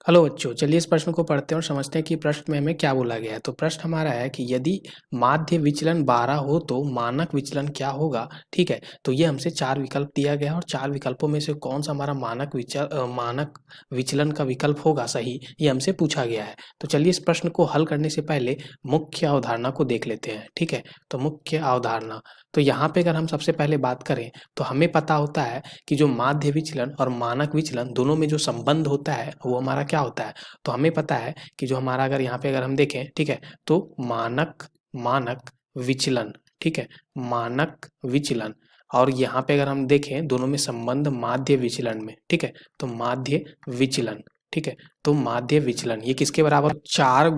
Hello बच्चों, चलिए इस प्रश्न को पढ़ते हैं और समझते हैं कि प्रश्न में हमें क्या बोला गया है। तो प्रश्न हमारा है कि यदि माध्य विचलन 12 हो तो मानक विचलन क्या होगा। ठीक है, तो ये हमसे 4 विकल्प दिया गया है और 4 विकल्पों में से कौन सा हमारा मानक विचलन का विकल्प होगा सही, ये हमसे पूछा गया है। तो चलिए इस प्रश्न को हल करने से पहले मुख्य अवधारणा को देख लेते हैं। ठीक है, तो मुख्य अवधारणा, तो यहाँ पे अगर हम सबसे पहले बात करें तो हमें पता होता है कि जो माध्य विचलन और मानक विचलन दोनों में जो संबंध होता है वो हमारा क्या होता है। तो हमें पता है कि जो हमारा अगर यहाँ पे अगर हम देखें, ठीक है, तो मानक मानक विचलन, ठीक है, मानक विचलन, और यहाँ पे अगर हम देखें दोनों में संबंध माध्य विचलन में, ठीक है, तो माध्य विचलन, ठीक है, तो माध्य विचलन ये किसके बराबर, 4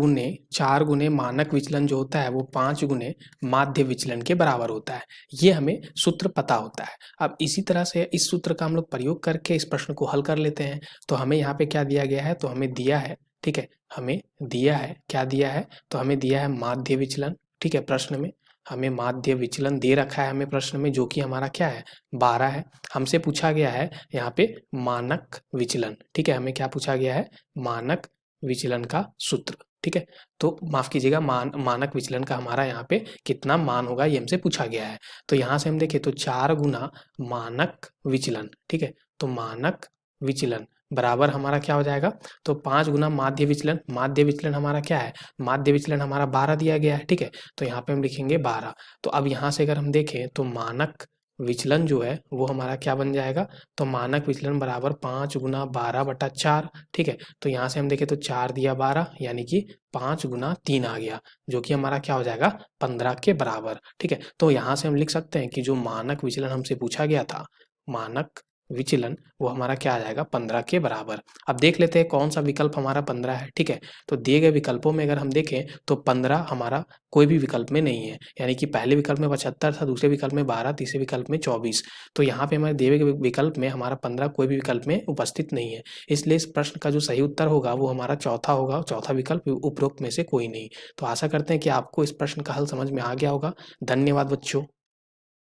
गुने मानक विचलन जो होता है वो 5 गुने माध्य विचलन के बराबर होता है। ये हमें सूत्र पता होता है। अब इसी तरह से इस सूत्र का हम लोग प्रयोग करके इस प्रश्न को हल कर लेते हैं। तो हमें यहाँ पे क्या दिया गया है, तो हमें दिया है, ठीक है, हमें दिया है, क्या दिया है, तो हमें दिया है माध्य विचलन। ठीक है, प्रश्न में हमें माध्य विचलन दे रखा है हमें प्रश्न में, जो कि हमारा क्या है, 12 है। हमसे पूछा गया है यहाँ पे मानक विचलन। ठीक है, हमें क्या पूछा गया है, मानक विचलन का सूत्र। ठीक है, तो माफ कीजिएगा, मानक विचलन का हमारा यहाँ पे कितना मान होगा ये हमसे पूछा गया है। तो यहाँ से हम देखें तो 4 गुना मानक विचलन, ठीक है, तो मानक विचलन बराबर हमारा क्या हो जाएगा, तो 5 गुना माध्य विचलन। माध्य विचलन हमारा क्या है, माध्य विचलन हमारा 12 दिया गया है। ठीक है, तो यहाँ पे हम लिखेंगे 12। तो अब यहाँ से अगर हम देखें तो मानक विचलन जो है वो हमारा क्या बन जाएगा, तो मानक विचलन बराबर 5 गुना 12/4। ठीक है, तो यहाँ से हम देखें तो 4 दिया 12, यानी कि 5 गुना 3 आ गया, जो कि हमारा क्या हो जाएगा, 15 के बराबर। ठीक है, तो यहाँ से हम लिख सकते हैं कि जो मानक विचलन हमसे पूछा गया था, मानक विचलन, वो हमारा क्या आ जाएगा, 15 के बराबर। अब देख लेते हैं कौन सा विकल्प हमारा 15 है। ठीक है, तो दिए गए विकल्पों में अगर हम देखें तो 15 हमारा कोई भी विकल्प में नहीं है, यानी कि पहले विकल्प में 75 था, दूसरे विकल्प में 12, तीसरे विकल्प में 24। तो यहाँ पे हमारे दिए गए विकल्प में हमारा 15 कोई भी विकल्प में उपस्थित नहीं है। इसलिए इस प्रश्न का जो सही उत्तर होगा वो हमारा चौथा होगा, चौथा विकल्प उपरोक्त में से कोई नहीं। तो आशा करते हैं कि आपको इस प्रश्न का हल समझ में आ गया होगा। धन्यवाद बच्चों।